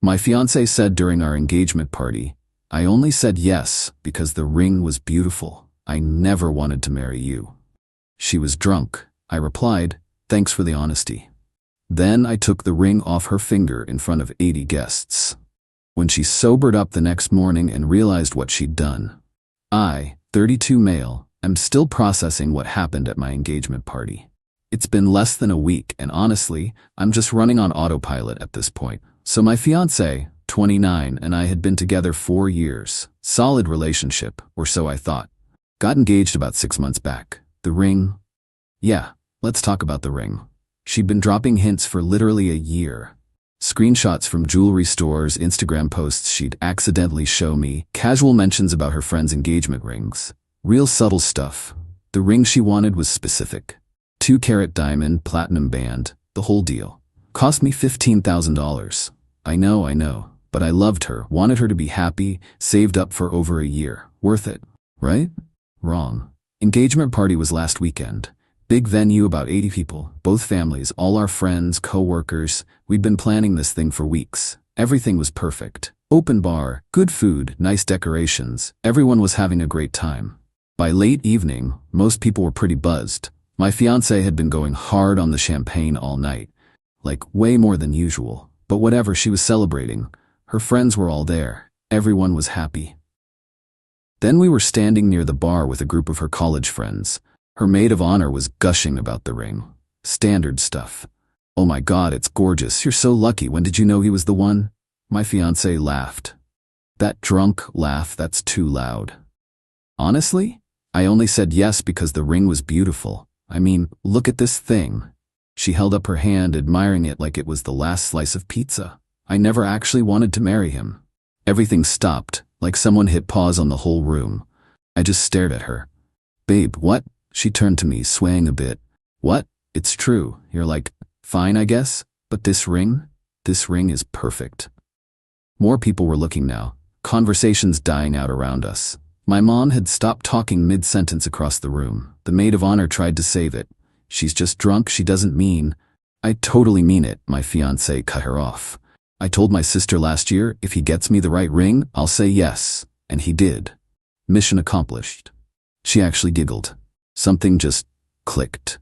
My fiancé said during our engagement party, "I only said yes because the ring was beautiful. I never wanted to marry you." She was drunk. I replied, "Thanks for the honesty." Then I took the ring off her finger in front of 80 guests. When she sobered up the next morning and realized what she'd done, I, 32 male, am still processing what happened at my engagement party. It's been less than a week, and honestly, I'm just running on autopilot at this point. So my fiancé, 29, and I had been together 4 years. Solid relationship, or so I thought. Got engaged about 6 months back. The ring? Yeah, let's talk about the ring. She'd been dropping hints for literally a year. Screenshots from jewelry stores, Instagram posts she'd accidentally show me, casual mentions about her friends' engagement rings. Real subtle stuff. The ring she wanted was specific. 2-carat diamond, platinum band, the whole deal. Cost me $15,000. I know, but I loved her, wanted her to be happy, saved up for over a year. Worth it, right? Wrong. Engagement party was last weekend. Big venue, about 80 people, both families, all our friends, co-workers. We'd been planning this thing for weeks. Everything was perfect. Open bar, good food, nice decorations. Everyone was having a great time. By late evening, most people were pretty buzzed. My fiancé had been going hard on the champagne all night. Like way more than usual. But whatever, she was celebrating. Her friends were all there. Everyone was happy. Then we were standing near the bar with a group of her college friends. Her maid of honor was gushing about the ring. Standard stuff. "Oh my God, it's gorgeous. You're so lucky. When did you know he was the one?" My fiancé laughed. That drunk laugh, that's too loud. Honestly, I only said yes because the ring was beautiful. I mean, look at this thing. She held up her hand, admiring it like it was the last slice of pizza. I never actually wanted to marry him. Everything stopped, like someone hit pause on the whole room. I just stared at her. "Babe, what?" She turned to me, swaying a bit. "What? It's true. You're like, fine, I guess. But this ring is perfect." More people were looking now, conversations dying out around us. My mom had stopped talking mid-sentence across the room. The maid of honor tried to save it. "She's just drunk, she doesn't mean." "I totally mean it," my fiancé cut her off. "I told my sister last year, if he gets me the right ring, I'll say yes. And he did. Mission accomplished." She actually giggled. Something just clicked.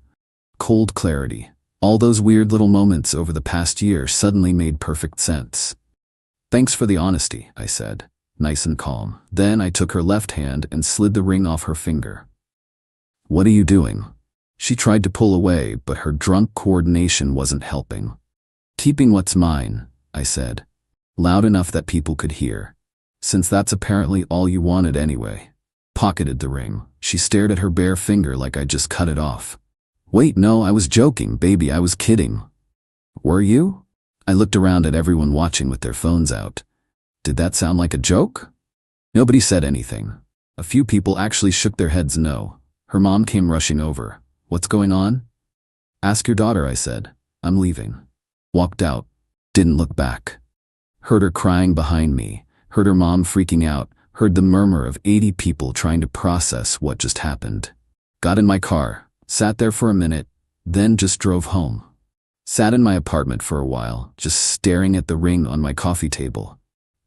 Cold clarity. All those weird little moments over the past year suddenly made perfect sense. "Thanks for the honesty," I said, nice and calm. Then I took her left hand and slid the ring off her finger. "What are you doing?" She tried to pull away, but her drunk coordination wasn't helping. "Keeping what's mine," I said, loud enough that people could hear. "Since that's apparently all you wanted anyway." Pocketed the ring. She stared at her bare finger like I just cut it off. "Wait, no, I was joking, baby, I was kidding." "Were you?" I looked around at everyone watching with their phones out. Did that sound like a joke? Nobody said anything. A few people actually shook their heads no. Her mom came rushing over. "What's going on?" "Ask your daughter," I said. "I'm leaving." Walked out. Didn't look back. Heard her crying behind me. Heard her mom freaking out. Heard the murmur of 80 people trying to process what just happened. Got in my car. Sat there for a minute. Then just drove home. Sat in my apartment for a while, just staring at the ring on my coffee table.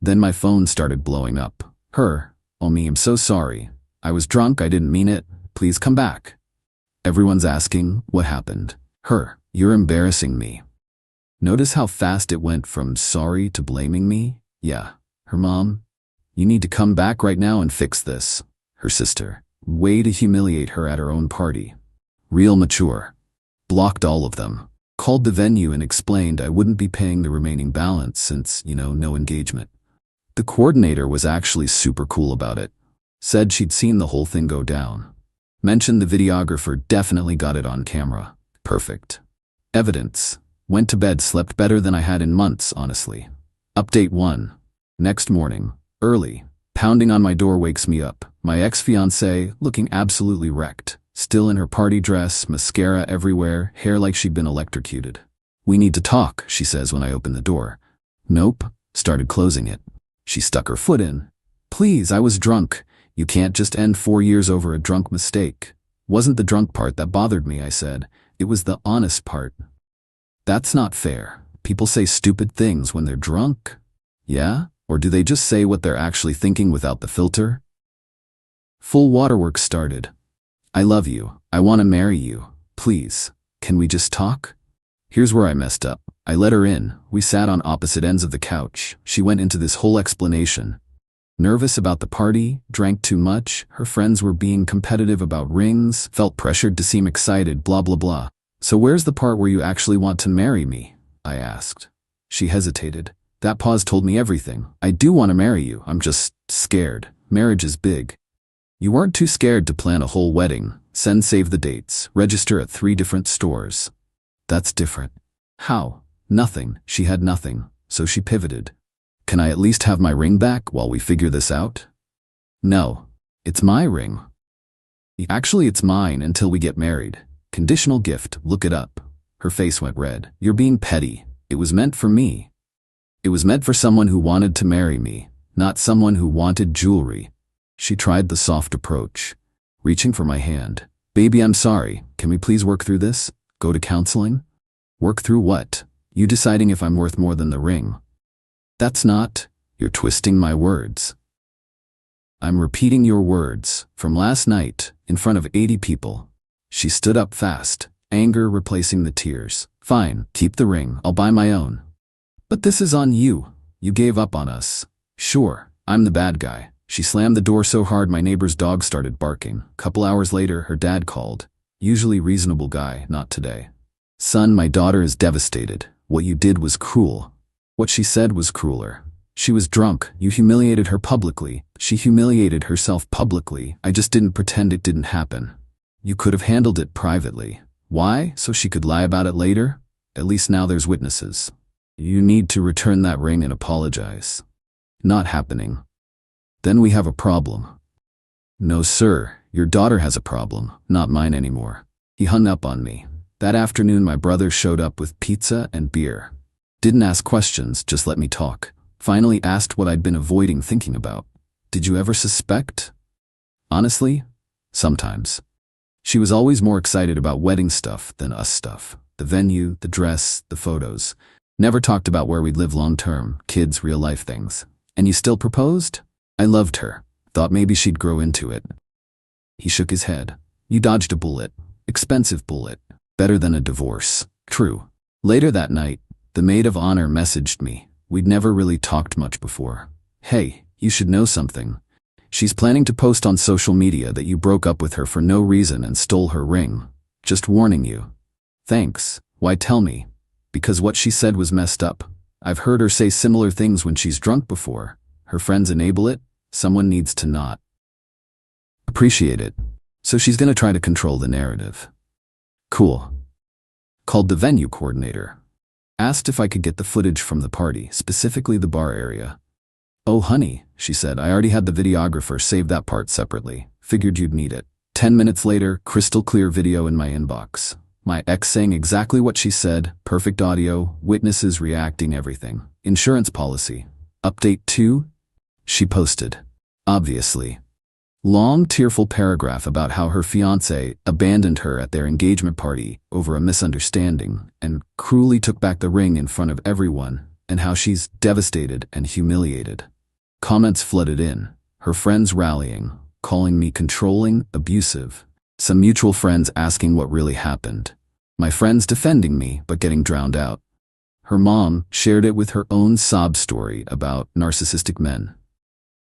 Then my phone started blowing up. Her. "Oh me, I'm so sorry. I was drunk, I didn't mean it. Please come back." Everyone's asking, what happened? Her. "You're embarrassing me." Notice how fast it went from sorry to blaming me? Yeah. Her mom. "You need to come back right now and fix this." Her sister. Way to humiliate her at her own party. Real mature. Blocked all of them. Called the venue and explained I wouldn't be paying the remaining balance since, no engagement. The coordinator was actually super cool about it. Said she'd seen the whole thing go down. Mentioned the videographer definitely got it on camera. Perfect. Evidence. Went to bed, slept better than I had in months, honestly. Update 1. Next morning. Early. Pounding on my door wakes me up. My ex-fiancée, looking absolutely wrecked. Still in her party dress, mascara everywhere, hair like she'd been electrocuted. "We need to talk," she says when I open the door. "Nope." Started closing it. She stuck her foot in. "Please, I was drunk. You can't just end 4 years over a drunk mistake." "Wasn't the drunk part that bothered me," I said. "It was the honest part." "That's not fair. People say stupid things when they're drunk." Yeah? Or do they just say what they're actually thinking without the filter? Full waterworks started. I love you. I want to marry you. Please, can we just talk? Here's where I messed up. I let her in. We sat on opposite ends of the couch. She went into this whole explanation. Nervous about the party, drank too much, her friends were being competitive about rings, felt pressured to seem excited, blah blah blah. So where's the part where you actually want to marry me? I asked. She hesitated. That pause told me everything. I do want to marry you, I'm just scared. Marriage is big. You weren't too scared to plan a whole wedding, send save the dates, register at 3 different stores. That's different. How? Nothing. She had nothing, so she pivoted. Can I at least have my ring back while we figure this out? No. It's my ring. Actually, it's mine until we get married. Conditional gift, look it up. Her face went red. You're being petty. It was meant for me. It was meant for someone who wanted to marry me, not someone who wanted jewelry. She tried the soft approach, reaching for my hand. Baby, I'm sorry. Can we please work through this? Go to counseling? Work through what? You deciding if I'm worth more than the ring. That's not. You're twisting my words. I'm repeating your words from last night in front of 80 people. She stood up fast, anger replacing the tears. Fine, keep the ring. I'll buy my own. But this is on you. You gave up on us. Sure, I'm the bad guy. She slammed the door so hard my neighbor's dog started barking. Couple hours later, her dad called. Usually reasonable guy, not today. Son, my daughter is devastated. What you did was cruel. What she said was crueler. She was drunk. You humiliated her publicly. She humiliated herself publicly. I just didn't pretend it didn't happen. You could have handled it privately. Why? So she could lie about it later? At least now there's witnesses. You need to return that ring and apologize. Not happening. Then we have a problem. No, sir. Your daughter has a problem, not mine anymore. He hung up on me. That afternoon, my brother showed up with pizza and beer. Didn't ask questions, just let me talk. Finally asked what I'd been avoiding thinking about. Did you ever suspect? Honestly, sometimes. She was always more excited about wedding stuff than us stuff. The venue, the dress, the photos. Never talked about where we'd live long term, kids, real life things. And you still proposed? I loved her. Thought maybe she'd grow into it. He shook his head. You dodged a bullet. Expensive bullet. Better than a divorce. True. Later that night, the maid of honor messaged me. We'd never really talked much before. Hey, you should know something. She's planning to post on social media that you broke up with her for no reason and stole her ring. Just warning you. Thanks. Why tell me? Because what she said was messed up. I've heard her say similar things when she's drunk before. Her friends enable it. Someone needs to not appreciate it. So she's gonna try to control the narrative. Cool. Called the venue coordinator. Asked if I could get the footage from the party, specifically the bar area. Oh honey, she said, I already had the videographer save that part separately. Figured you'd need it. 10 minutes later, crystal clear video in my inbox. My ex saying exactly what she said, perfect audio, witnesses reacting, everything. Insurance policy. Update 2? She posted. Obviously. Long, tearful paragraph about how her fiancé abandoned her at their engagement party over a misunderstanding and cruelly took back the ring in front of everyone, and how she's devastated and humiliated. Comments flooded in, her friends rallying, calling me controlling, abusive. Some mutual friends asking what really happened. My friends defending me but getting drowned out. Her mom shared it with her own sob story about narcissistic men.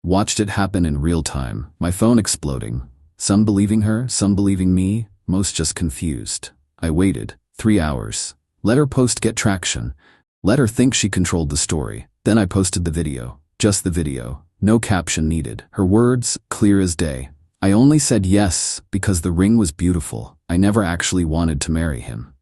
Watched it happen in real time, my phone exploding. Some believing her, some believing me, most just confused. I waited 3 hours. Let her post get traction. Let her think she controlled the story. Then I posted the video. Just the video. No caption needed. Her words, clear as day. I only said yes because the ring was beautiful. I never actually wanted to marry him.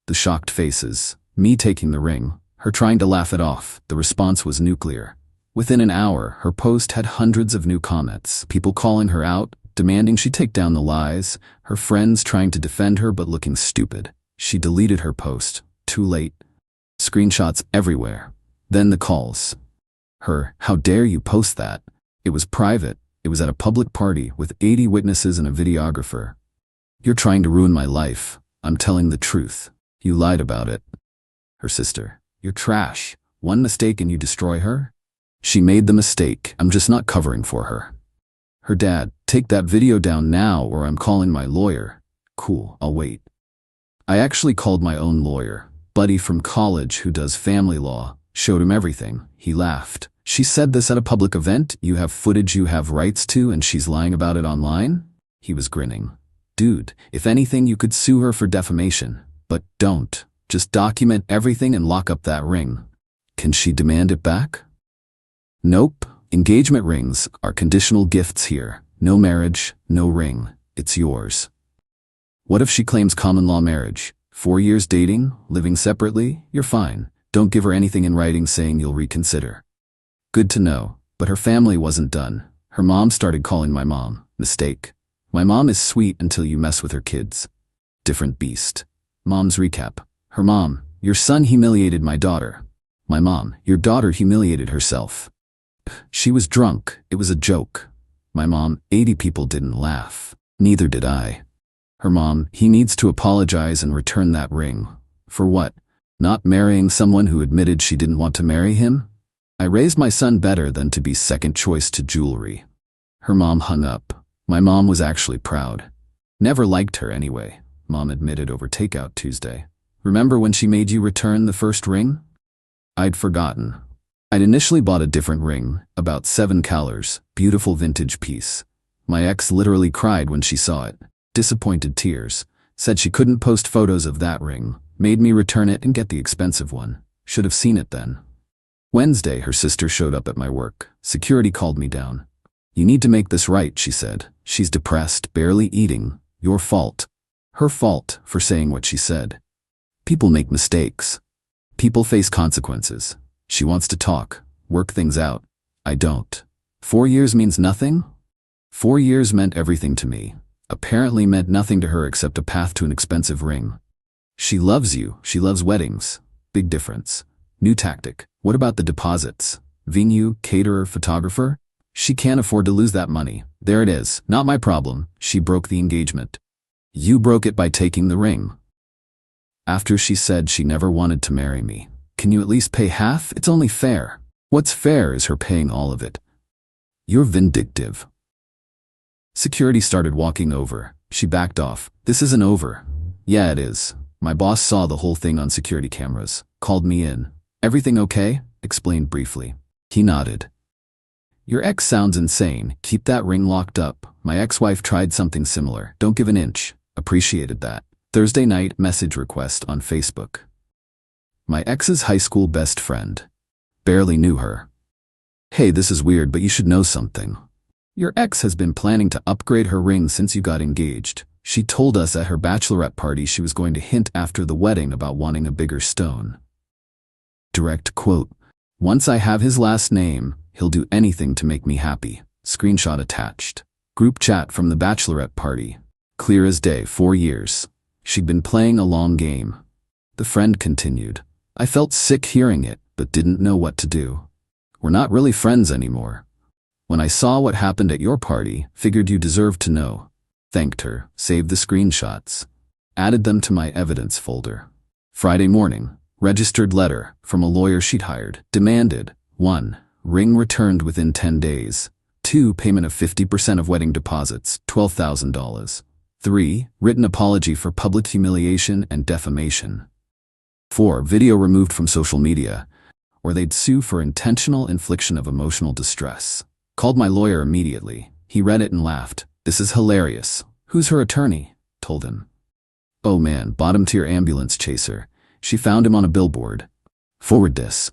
The shocked faces. Me taking the ring. Her trying to laugh it off. The response was nuclear. Within an hour, her post had hundreds of new comments. People calling her out, demanding she take down the lies. Her friends trying to defend her but looking stupid. She deleted her post. Too late. Screenshots everywhere. Then the calls. Her, how dare you post that? It was private. It was at a public party with 80 witnesses and a videographer. You're trying to ruin my life. I'm telling the truth. You lied about it. Her sister. You're trash. One mistake and you destroy her? She made the mistake. I'm just not covering for her. Her dad, take that video down now or I'm calling my lawyer. Cool, I'll wait. I actually called my own lawyer, buddy from college who does family law, showed him everything. He laughed. She said this at a public event, you have footage you have rights to and she's lying about it online? He was grinning. Dude, if anything you could sue her for defamation, but don't. Just document everything and lock up that ring. Can she demand it back? Nope. Engagement rings are conditional gifts here. No marriage, no ring. It's yours. What if she claims common law marriage? 4 years dating, living separately? You're fine. Don't give her anything in writing saying you'll reconsider. Good to know, but her family wasn't done. Her mom started calling my mom. Mistake. My mom is sweet until you mess with her kids. Different beast. Mom's recap. Her mom, your son humiliated my daughter. My mom, your daughter humiliated herself. She was drunk, it was a joke. My mom, 80 people didn't laugh. Neither did I. Her mom, he needs to apologize and return that ring. For what? Not marrying someone who admitted she didn't want to marry him? I raised my son better than to be second choice to jewelry. Her mom hung up. My mom was actually proud. Never liked her anyway, Mom admitted over takeout Tuesday. Remember when she made you return the first ring? I'd forgotten. I'd initially bought a different ring, about 7 calories, beautiful vintage piece. My ex literally cried when she saw it. Disappointed tears. Said she couldn't post photos of that ring. Made me return it and get the expensive one. Should have seen it then. Wednesday, her sister showed up at my work. Security called me down. You need to make this right, she said. She's depressed, barely eating. Your fault. Her fault for saying what she said. People make mistakes. People face consequences. She wants to talk, work things out. I don't. 4 years means nothing? 4 years meant everything to me. Apparently meant nothing to her except a path to an expensive ring. She loves you. She loves weddings. Big difference. New tactic. What about the deposits? Venue, caterer, photographer? She can't afford to lose that money. There it is. Not my problem. She broke the engagement. You broke it by taking the ring. After she said she never wanted to marry me. Can you at least pay half? It's only fair. What's fair is her paying all of it. You're vindictive. Security started walking over. She backed off. This isn't over. Yeah, it is. My boss saw the whole thing on security cameras. Called me in. Everything okay? Explained briefly. He nodded. Your ex sounds insane. Keep that ring locked up. My ex-wife tried something similar. Don't give an inch. Appreciated that. Thursday night message request on Facebook. My ex's high school best friend. Barely knew her. Hey, this is weird, but you should know something. Your ex has been planning to upgrade her ring since you got engaged. She told us at her bachelorette party she was going to hint after the wedding about wanting a bigger stone. Direct quote. Once I have his last name, he'll do anything to make me happy. Screenshot attached. Group chat from the bachelorette party. Clear as day, 4 years. She'd been playing a long game. The friend continued. I felt sick hearing it, but didn't know what to do. We're not really friends anymore. When I saw what happened at your party, figured you deserved to know. Thanked her, saved the screenshots. Added them to my evidence folder. Friday morning, registered letter from a lawyer she'd hired. Demanded, 1. Ring returned within 10 days. 2. Payment of 50% of wedding deposits, $12,000. 3. Written apology for public humiliation and defamation. 4. Video removed from social media, or they'd sue for intentional infliction of emotional distress. Called my lawyer immediately. He read it and laughed. This is hilarious. Who's her attorney? Told him. Oh man, bottom tier ambulance chaser. She found him on a billboard. Forward this.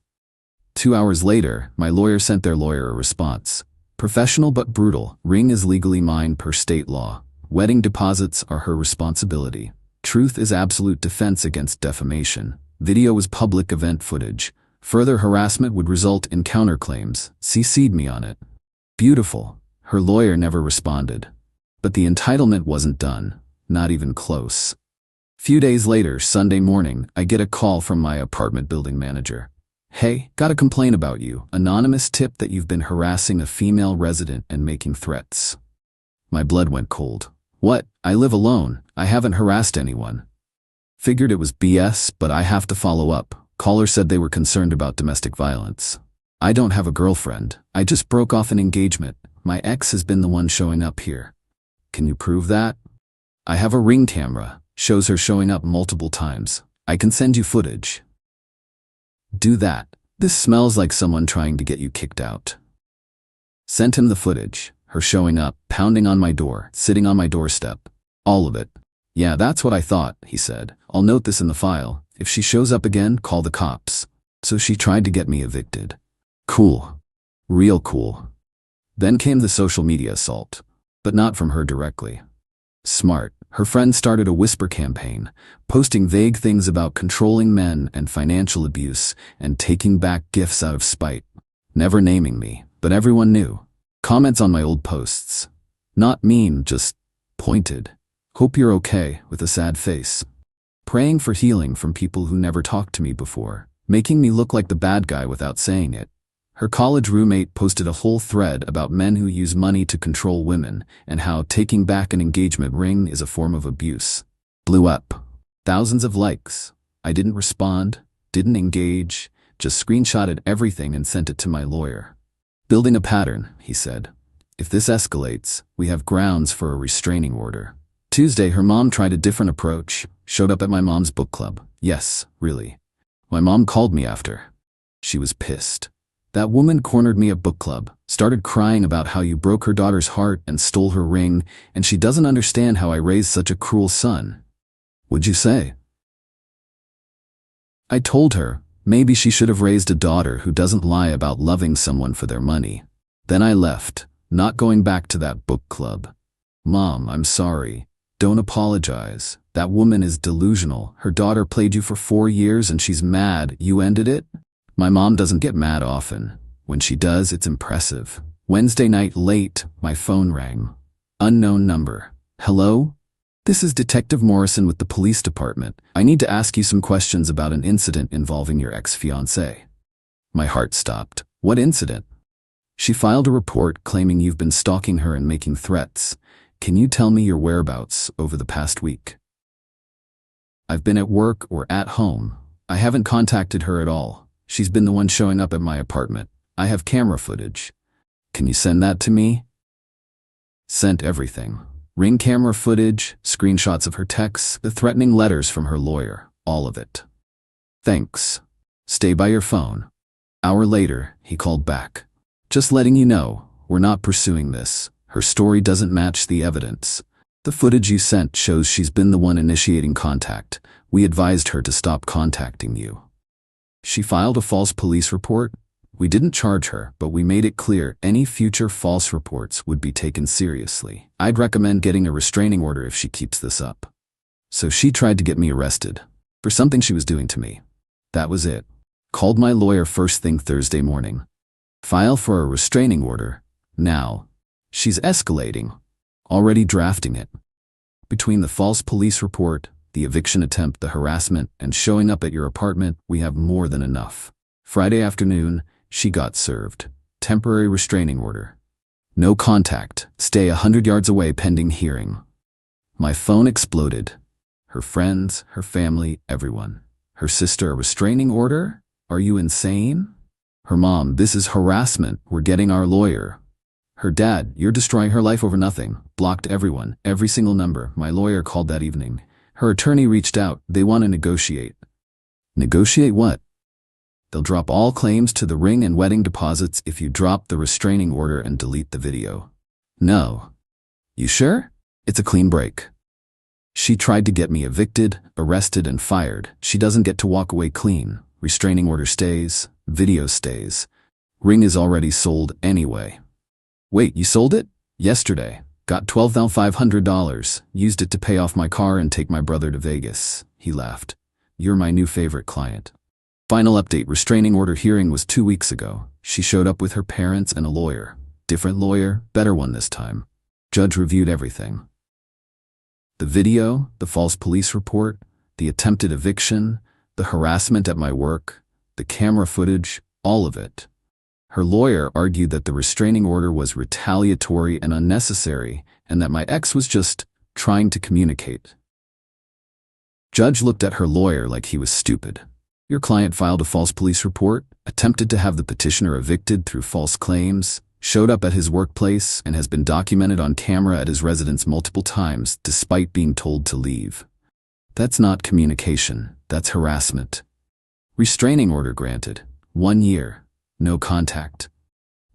2 hours later, my lawyer sent their lawyer a response. Professional but brutal. Ring is legally mine per state law. Wedding deposits are her responsibility. Truth is absolute defense against defamation. Video was public event footage. Further harassment would result in counterclaims. CC'd me on it. Beautiful. Her lawyer never responded. But the entitlement wasn't done. Not even close. Few days later, Sunday morning, I get a call from my apartment building manager. Hey, got a complaint about you. Anonymous tip that you've been harassing a female resident and making threats. My blood went cold. What? I live alone. I haven't harassed anyone. Figured it was BS, but I have to follow up. Caller said they were concerned about domestic violence. I don't have a girlfriend. I just broke off an engagement. My ex has been the one showing up here. Can you prove that? I have a Ring camera. Shows her showing up multiple times. I can send you footage. Do that. This smells like someone trying to get you kicked out. Sent him the footage. Her showing up, pounding on my door, sitting on my doorstep. All of it. Yeah, that's what I thought, he said. I'll note this in the file. If she shows up again, call the cops. So she tried to get me evicted. Cool. Real cool. Then came the social media assault. But not from her directly. Smart. Her friend started a whisper campaign, posting vague things about controlling men and financial abuse and taking back gifts out of spite. Never naming me, but everyone knew. Comments on my old posts. Not mean, just pointed. Hope you're okay, with a sad face. Praying for healing from people who never talked to me before, making me look like the bad guy without saying it. Her college roommate posted a whole thread about men who use money to control women and how taking back an engagement ring is a form of abuse. Blew up. Thousands of likes. I didn't respond, didn't engage, just screenshotted everything and sent it to my lawyer. Building a pattern, he said. If this escalates, we have grounds for a restraining order. Tuesday, her mom tried a different approach, showed up at my mom's book club. Yes, really. My mom called me after. She was pissed. That woman cornered me at book club, started crying about how you broke her daughter's heart and stole her ring, and she doesn't understand how I raised such a cruel son. What'd you say? I told her, maybe she should have raised a daughter who doesn't lie about loving someone for their money. Then I left, not going back to that book club. Mom, I'm sorry. Don't apologize. That woman is delusional. Her daughter played you for 4 years and she's mad you ended it? My mom doesn't get mad often. When she does, it's impressive. Wednesday night late, my phone rang. Unknown number. Hello? This is Detective Morrison with the police department. I need to ask you some questions about an incident involving your ex-fiancée. My heart stopped. What incident? She filed a report claiming you've been stalking her and making threats. Can you tell me your whereabouts over the past week? I've been at work or at home. I haven't contacted her at all. She's been the one showing up at my apartment. I have camera footage. Can you send that to me? Sent everything. Ring camera footage, screenshots of her texts, the threatening letters from her lawyer, all of it. Thanks. Stay by your phone. Hour later, he called back. Just letting you know, we're not pursuing this. Her story doesn't match the evidence. The footage you sent shows she's been the one initiating contact. We advised her to stop contacting you. She filed a false police report. We didn't charge her, but we made it clear any future false reports would be taken seriously. I'd recommend getting a restraining order if she keeps this up. So she tried to get me arrested for something she was doing to me. That was it. Called my lawyer first thing Thursday morning. File for a restraining order. Now. She's escalating. Already drafting it. Between the false police report, the eviction attempt, the harassment, and showing up at your apartment, we have more than enough. Friday afternoon, she got served. Temporary restraining order. No contact. Stay 100 yards away pending hearing. My phone exploded. Her friends, her family, everyone. Her sister, a restraining order? Are you insane? Her mom, this is harassment. We're getting our lawyer. Her dad, you're destroying her life over nothing. Blocked everyone, every single number. My lawyer called that evening. Her attorney reached out. They want to negotiate. Negotiate what? They'll drop all claims to the ring and wedding deposits if you drop the restraining order and delete the video. No. You sure? It's a clean break. She tried to get me evicted, arrested, and fired. She doesn't get to walk away clean. Restraining order stays. Video stays. Ring is already sold anyway. Wait, you sold it? Yesterday. Got $12,500. Used it to pay off my car and take my brother to Vegas. He laughed. You're my new favorite client. Final update, restraining order hearing was 2 weeks ago. She showed up with her parents and a lawyer. Different lawyer, better one this time. Judge reviewed everything. The video, the false police report, the attempted eviction, the harassment at my work, the camera footage, all of it. Her lawyer argued that the restraining order was retaliatory and unnecessary, and that my ex was just trying to communicate. Judge looked at her lawyer like he was stupid. Your client filed a false police report, attempted to have the petitioner evicted through false claims, showed up at his workplace, and has been documented on camera at his residence multiple times despite being told to leave. That's not communication, that's harassment. Restraining order granted. 1 year. No contact.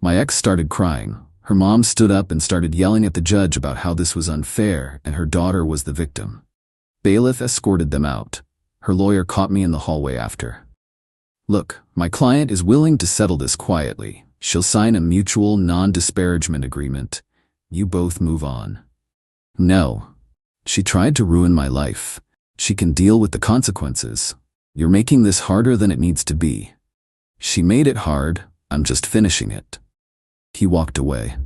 My ex started crying. Her mom stood up and started yelling at the judge about how this was unfair and her daughter was the victim. Bailiff escorted them out. Her lawyer caught me in the hallway after. Look, my client is willing to settle this quietly. She'll sign a mutual non-disparagement agreement. You both move on. No. She tried to ruin my life. She can deal with the consequences. You're making this harder than it needs to be. She made it hard, I'm just finishing it. He walked away.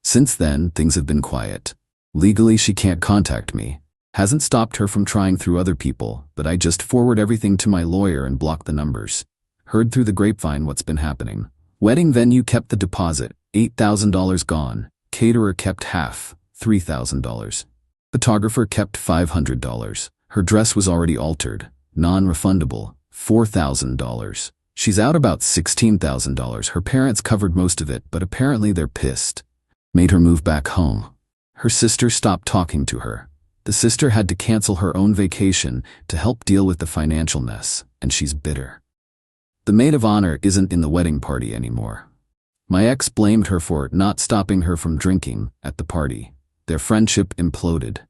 Since then, things have been quiet. Legally, she can't contact me. Hasn't stopped her from trying through other people, but I just forward everything to my lawyer and block the numbers. Heard through the grapevine what's been happening. Wedding venue kept the deposit, $8,000 gone. Caterer kept half, $3,000. Photographer kept $500. Her dress was already altered, non-refundable, $4,000. She's out about $16,000. Her parents covered most of it, but apparently they're pissed. Made her move back home. Her sister stopped talking to her. The sister had to cancel her own vacation to help deal with the financial mess, and she's bitter. The maid of honor isn't in the wedding party anymore. My ex blamed her for not stopping her from drinking at the party. Their friendship imploded.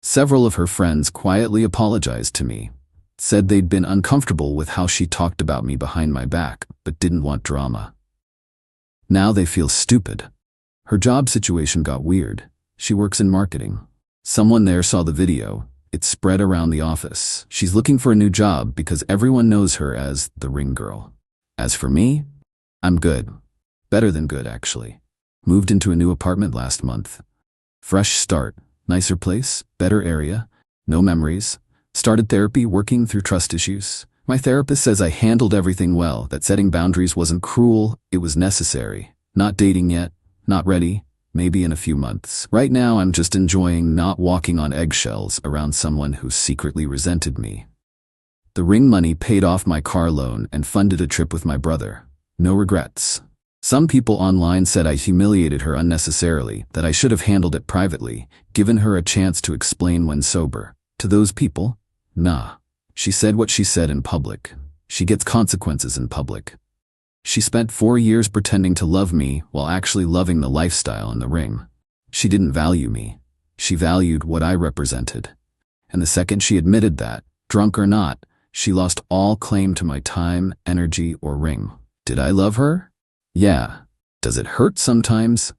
Several of her friends quietly apologized to me, said they'd been uncomfortable with how she talked about me behind my back, but didn't want drama. Now they feel stupid. Her job situation got weird. She works in marketing. Someone there saw the video. It spread around the office. She's looking for a new job because everyone knows her as the ring girl. As for me, I'm good. Better than good, actually. Moved into a new apartment last month. Fresh start. Nicer place, better area, no memories. Started therapy, working through trust issues. My therapist says I handled everything well, that setting boundaries wasn't cruel, it was necessary. Not dating yet, not ready, maybe in a few months. Right now I'm just enjoying not walking on eggshells around someone who secretly resented me. The ring money paid off my car loan and funded a trip with my brother. No regrets. Some people online said I humiliated her unnecessarily, that I should have handled it privately, given her a chance to explain when sober. To those people, nah. She said what she said in public. She gets consequences in public. She spent 4 years pretending to love me while actually loving the lifestyle and the ring. She didn't value me. She valued what I represented. And the second she admitted that, drunk or not, she lost all claim to my time, energy, or ring. Did I love her? Yeah. Does it hurt sometimes?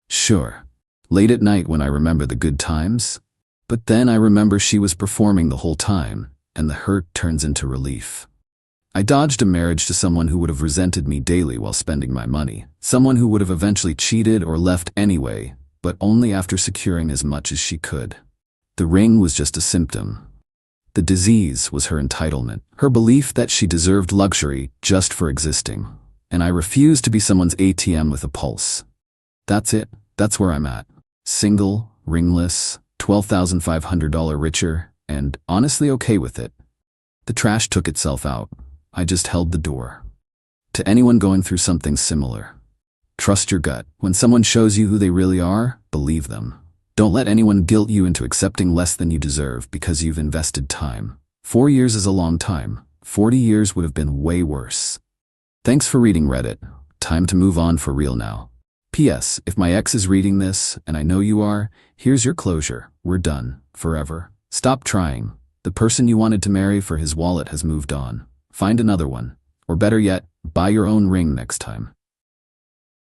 Sure. Late at night when I remember the good times. But then I remember she was performing the whole time, and the hurt turns into relief. I dodged a marriage to someone who would have resented me daily while spending my money. Someone who would have eventually cheated or left anyway, but only after securing as much as she could. The ring was just a symptom. The disease was her entitlement, her belief that she deserved luxury just for existing. And I refuse to be someone's ATM with a pulse. That's it. That's where I'm at. Single, ringless, $12,500 richer, and honestly okay with it. The trash took itself out. I just held the door. To anyone going through something similar, trust your gut. When someone shows you who they really are, believe them. Don't let anyone guilt you into accepting less than you deserve because you've invested time. 4 years is a long time. 40 years would have been way worse. Thanks for reading Reddit. Time to move on for real now. P.S. If my ex is reading this, and I know you are, here's your closure. We're done. Forever. Stop trying. The person you wanted to marry for his wallet has moved on. Find another one. Or better yet, buy your own ring next time.